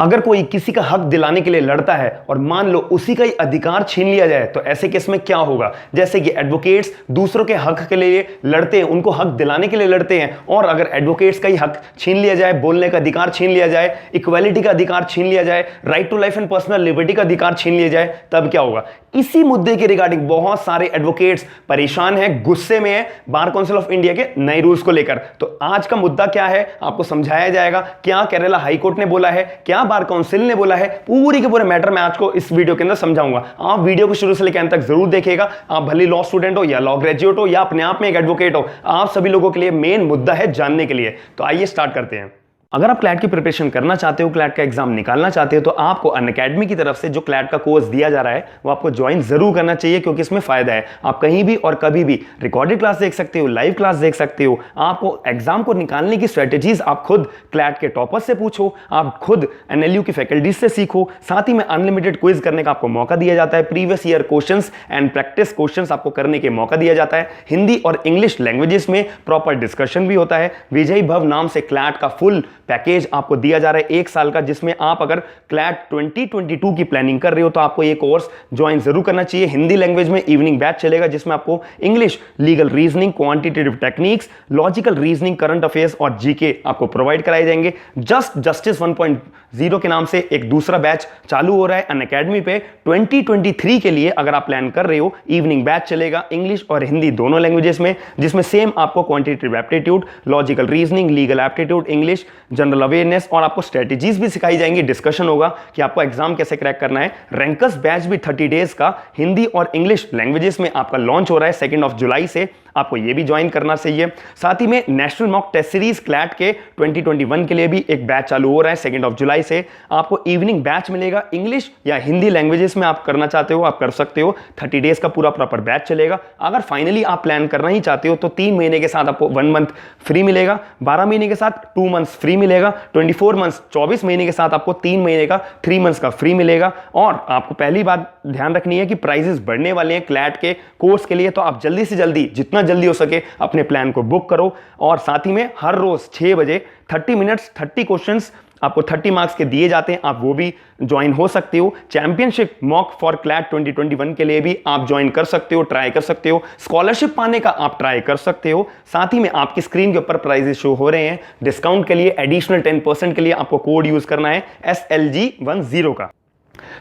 अगर कोई किसी का हक दिलाने के लिए लड़ता है और मान लो उसी का ही अधिकार छीन लिया जाए तो ऐसे केस में क्या होगा। जैसे कि एडवोकेट्स दूसरों के हक के लिए लड़ते हैं, उनको हक दिलाने के लिए लड़ते हैं, और अगर एडवोकेट्स का ही हक छीन लिया जाए, बोलने का अधिकार छीन लिया जाए, इक्वालिटी का अधिकार छीन लिया जाए, right to life and personal liberty का अधिकार छीन लिया जाए, तब क्या होगा। इसी मुद्दे के रिगार्डिंग बहुत सारे एडवोकेट्स परेशान हैं, गुस्से में हैं बार काउंसिल ऑफ इंडिया के नए रूल्स को लेकर। तो आज का मुद्दा क्या है आपको समझाया जाएगा, क्या केरला हाईकोर्ट ने बोला है, क्या बार काउंसिल ने बोला है, पूरी के पूरे मैटर मैं आज को इस वीडियो के अंदर समझाऊंगा। आप वीडियो को शुरू से लेकर अंत तक जरूर देखिएगा। आप भले लॉ स्टूडेंट हो या लॉ ग्रेजुएट हो या अपने आप में एक एडवोकेट हो, आप सभी लोगों के लिए मेन मुद्दा है जानने के लिए। तो आइए स्टार्ट करते हैं। अगर आप क्लैट की प्रिपरेशन करना चाहते हो, क्लैट का एग्जाम निकालना चाहते हो, तो आपको अनअकैडमी की तरफ से जो क्लैट का कोर्स दिया जा रहा है वो आपको ज्वाइन जरूर करना चाहिए, क्योंकि इसमें फायदा है। आप कहीं भी और कभी भी रिकॉर्डेड क्लास देख सकते हो, लाइव क्लास देख सकते हो। आपको एग्जाम को निकालने की स्ट्रेटेजीज आप खुद क्लैट के टॉपर्स से पूछो, आप खुद एनएलयू की फैकल्टीज से सीखो। साथ ही में अनलिमिटेड क्विज करने का आपको मौका दिया जाता है, previous year questions and practice questions आपको करने के मौका दिया जाता है। हिंदी और इंग्लिश लैंग्वेजेस में प्रॉपर डिस्कशन भी होता है। विजय भव नाम से क्लैट का फुल पैकेज आपको दिया जा रहा है 1 साल का, जिसमें आप अगर क्लैट 2022 की प्लानिंग कर रहे हो तो आपको ये कोर्स ज्वाइन जरूर करना चाहिए। हिंदी लैंग्वेज में इवनिंग बैच चलेगा, जिसमें आपको English, legal reasoning, quantitative techniques, logical reasoning, current affairs और जीके आपको प्रोवाइड कराए जाएंगे। जस्टिस 1.0 के नाम से एक दूसरा बैच चालू हो रहा है अनअकैडमी पे 2023 के लिए। अगर आप प्लान कर रहे हो, इवनिंग बैच चलेगा इंग्लिश और हिंदी दोनों लैंग्वेजेस में, जिसमें सेम आपको quantitative aptitude, logical reasoning, legal aptitude, English, general awareness और आपको स्ट्रेटेजीज भी सिखाई जाएंगी। डिस्कशन होगा कि आपको एग्जाम कैसे क्रैक करना है। रैंकर्स बैच भी 30 डेज का हिंदी और इंग्लिश लैंग्वेजेस में आपका लॉन्च हो रहा है 2 जुलाई से, आपको ये भी ज्वाइन करना चाहिए। साथ ही में national mock test series CLAT के 2021 के लिए भी एक बैच चालू हो रहा है 2 जुलाई से। आपको इवनिंग बैच मिलेगा, इंग्लिश या हिंदी लैंग्वेजेस में आप करना चाहते हो आप कर सकते हो। 30 डेज का पूरा प्रॉपर बैच चलेगा। अगर फाइनली आप प्लान करना ही चाहते हो तो 3 महीने के साथ आपको 1 मंथ फ्री मिलेगा, 12 महीने के साथ 2 मंथ्स फ्री मिलेगा, 24 मंथ्स 24 महीने के साथ आपको 3 महीने का 3 मंथ्स का फ्री मिलेगा। और आपको पहली बात ध्यान रखनी है कि प्राइजेस बढ़ने वाले हैं क्लैट के कोर्स के लिए, तो आप जल्दी से जल्दी जितना जल्दी हो सके अपने प्लान को बुक करो। और साथ ही में हर रोज 6 बजे 30 मिनट्स 30 क्वेश्चंस आपको 30 मार्क्स के दिए जाते हैं, आप वो भी ज्वाइन हो सकते हो। चैंपियनशिप मॉक फॉर क्लैट 2021 के लिए भी आप ज्वाइन कर सकते हो, ट्राई कर सकते हो। स्कॉलरशिप पाने का आप ट्राई कर सकते हो। साथ ही में आपकी स्क्रीन के ऊपर प्राइजेस शो हो रहे हैं। डिस्काउंट के लिए एडिशनल 10% के लिए आपको कोड यूज करना है SLG10 का।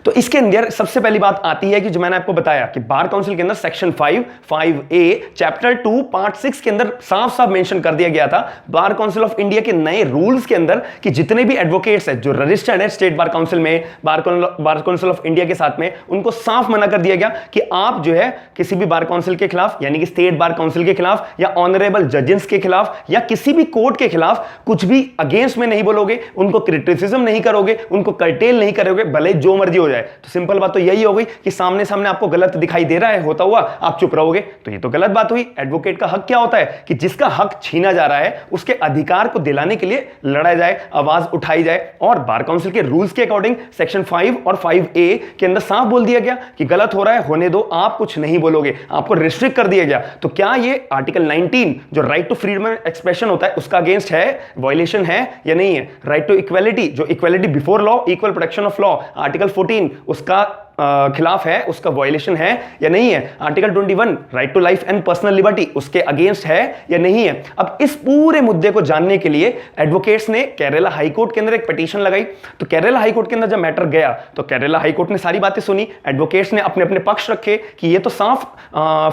तो इसके अंदर सबसे पहली बात आती है कि जो मैंने आपको बताया कि बार काउंसिल के अंदर सेक्शन 5A चैप्टर 2 पार्ट 6 के अंदर साफ साफ मेंशन कर दिया गया था बार काउंसिल ऑफ इंडिया के नए रूल्स के अंदर कि जितने भी एडवोकेट्स हैं जो रजिस्टर्ड है स्टेट बार काउंसिल में, बार काउंसिल ऑफ इंडिया के साथ में, उनको साफ मना कर दिया गया कि आप जो है किसी भी बार काउंसिल के खिलाफ, यानी कि स्टेट बार काउंसिल के खिलाफ या ऑनरेबल जजेस के खिलाफ या किसी भी कोर्ट के खिलाफ कुछ भी अगेंस्ट में नहीं बोलोगे, उनको क्रिटिसिज्म नहीं करोगे, उनको कर्टेल नहीं करोगे, भले जो मर्जी हो जाए। तो सिंपल बात तो यही हो गई कि सामने सामने आपको गलत दिखाई दे रहा है होता हुआ, आप चुप रहोगे, तो ये तो गलत बात हुई। एडवोकेट का हक क्या होता है कि जिसका हक छीना जा रहा है उसके अधिकार को दिलाने के लिए लड़ा जाए, आवाज उठाई जाए। और बार काउंसिल के रूल्स के अकॉर्डिंग सेक्शन 5 और 5A के अंदर साफ बोल दिया गया कि गलत हो रहा है होने दो, आप कुछ नहीं बोलोगे, आपको रिस्ट्रिक्ट कर दिया गया। तो क्या ये आर्टिकल 19 जो राइट टू फ्रीडम एक्सप्रेशन होता है उसका अगेंस्ट है, वायलेशन है या नहीं है? राइट टू इक्वालिटी, जो equality before law, equal protection of law, article 14 उसका खिलाफ है, उसका वायलेशन है या नहीं है? Article 21 right to life and personal liberty उसके अगेंस्ट है या नहीं है? अब इस पूरे मुद्दे को जानने के लिए एडवोकेट्स ने केरला हाईकोर्ट के अंदर एक पिटीशन लगाई। तो केरला हाईकोर्ट के अंदर जब मैटर गया तो केरला हाईकोर्ट ने सारी बातें सुनी, एडवोकेट्स ने अपने अपने पक्ष रखे कि ये तो साफ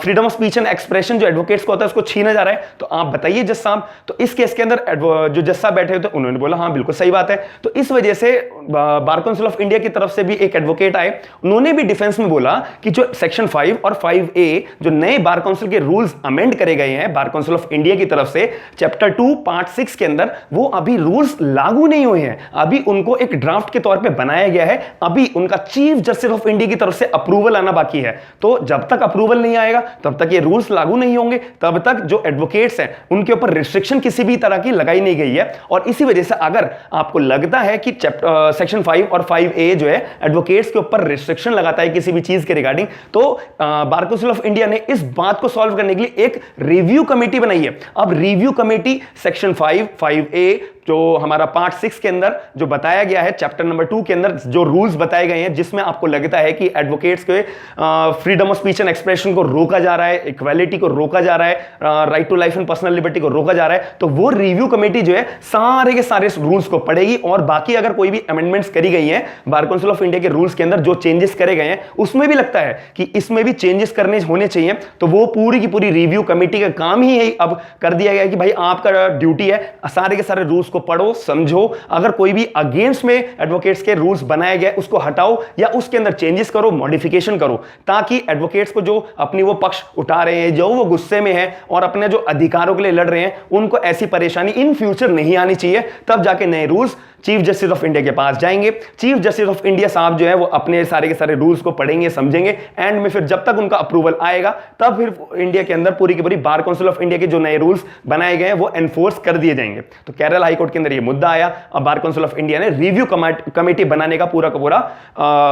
freedom of speech and expression जो एडवोकेट्स को होता है उसको छीना जा रहा है। तो आप बताइए जज साहब। तो इस केस के अंदर जो जज साहब बैठे थे उन्होंने बोला हाँ बिल्कुल सही बात है। तो इस वजह से बार काउंसिल ऑफ इंडिया की तरफ से भी एक एडवोकेट आए, उन्होंने भी डिफेंस में बोला कि जो सेक्शन 5 और 5A जो नए बार काउंसिल के रूल्स अमेंड करे गए हैं बार काउंसिल ऑफ इंडिया की तरफ से चैप्टर 2 पार्ट 6 के अंदर, वो अभी रूल्स लागू नहीं हुए हैं, अभी उनको एक ड्राफ्ट के तौर पे बनाया गया है, अभी उनका चीफ जस्टिस ऑफ इंडिया की तरफ से अप्रूवल आना बाकी है। तो जब तक अप्रूवल नहीं आएगा तब तक ये रूल्स लागू नहीं होंगे, तब तक जो एडवोकेट्स हैं उनके ऊपर रिस्ट्रिक्शन किसी भी तरह की लगाई नहीं गई है। और इसी वजह से अगर आपको लगता है कि सेक्शन 5 और 5A जो है एडवोकेट्स के ऊपर रिस्ट्रिक्शन लगाता है किसी भी चीज के रिगार्डिंग, तो बार काउंसिल ऑफ इंडिया ने इस बात को सॉल्व करने के लिए एक रिव्यू कमेटी बनाई है। अब रिव्यू कमेटी सेक्शन 5, 5A जो हमारा पार्ट 6 के अंदर जो बताया गया है, चैप्टर नंबर 2 के अंदर जो रूल्स बताए गए हैं, जिसमें आपको लगता है कि एडवोकेट्स के freedom of speech and expression को रोका जा रहा है, इक्वालिटी को रोका जा रहा है, right to life and personal liberty को रोका जा रहा है, तो वो रिव्यू कमेटी जो है सारे के सारे रूल्स को पढ़ेगी और बाकी अगर कोई भी अमेंडमेंट्स करी गई हैं बार काउंसिल ऑफ इंडिया के रूल्स के अंदर, जो चेंजेस करे गए हैं उसमें भी लगता है कि इसमें भी चेंजेस करने होने चाहिए, तो वो पूरी की पूरी रिव्यू कमेटी का काम ही है अब कर दिया गया कि भाई आपका ड्यूटी है सारे के सारे रूल्स को पढ़ो, समझो, अगर कोई भी अगेंस्ट में एडवोकेट्स के रूल्स बनाए गए उसको हटाओ या उसके अंदर चेंजेस करो, मॉडिफिकेशन करो, ताकि एडवोकेट्स को जो अपनी वो पक्ष उठा रहे हैं, जो वो गुस्से में है और अपने जो अधिकारों के लिए लड़ रहे हैं, उनको ऐसी परेशानी इन फ्यूचर नहीं आनी चाहिए। तब जाके नए rules chief justice of India के पास जाएंगे। चीफ जस्टिस ऑफ इंडिया साहब जो है वो अपने सारे के सारे रूल्स को पढ़ेंगे, समझेंगे, एंड में फिर जब तक उनका अप्रूवल आएगा तब फिर इंडिया के अंदर पूरी की पूरी बार काउंसिल ऑफ इंडिया के जो नए रूल्स बनाए गए हैं वो एनफोर्स कर दिए जाएंगे। तो केरल हाई कोर्ट के अंदर ये मुद्दा आया, अब बार काउंसिल ऑफ इंडिया ने रिव्यू कमेटी बनाने का पूरा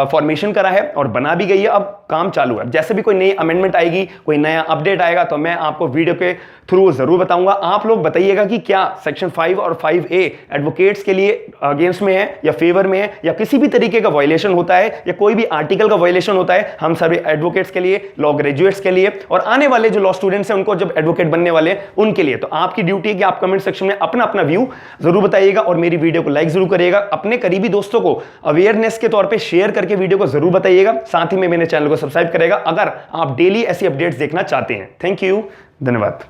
फॉर्मेशन करा है और बना भी गई है, अब काम चालू है। जैसे भी कोई नई अमेंडमेंट आएगी, कोई नया अपडेट आएगा तो मैं आपको वीडियो के थ्रू जरूर बताऊंगा। आप लोग बताइएगा कि क्या सेक्शन 5 और 5A एडवोकेट्स के लिए अगेंस्ट में है या फेवर में है, या किसी भी तरीके का वायलेशन होता है या कोई भी आर्टिकल का वायलेशन होता है, हम सभी एडवोकेट्स के लिए, लॉ ग्रेजुएट्स के लिए और आने वाले जो लॉ स्टूडेंट्स हैं उनको जब एडवोकेट बनने वाले हैं उनके लिए। तो आपकी ड्यूटी है कि आप कमेंट सेक्शन में अपना अपना व्यू जरूर बताइएगा और मेरी वीडियो को लाइक जरूर करिएगा। अपने करीबी दोस्तों को अवेयरनेस के तौर पर शेयर करके वीडियो को जरूर बताइएगा। साथ ही में मेरे चैनल को सब्सक्राइब करेगा अगर आप डेली ऐसी अपडेट्स देखना चाहते हैं। थैंक यू, धन्यवाद।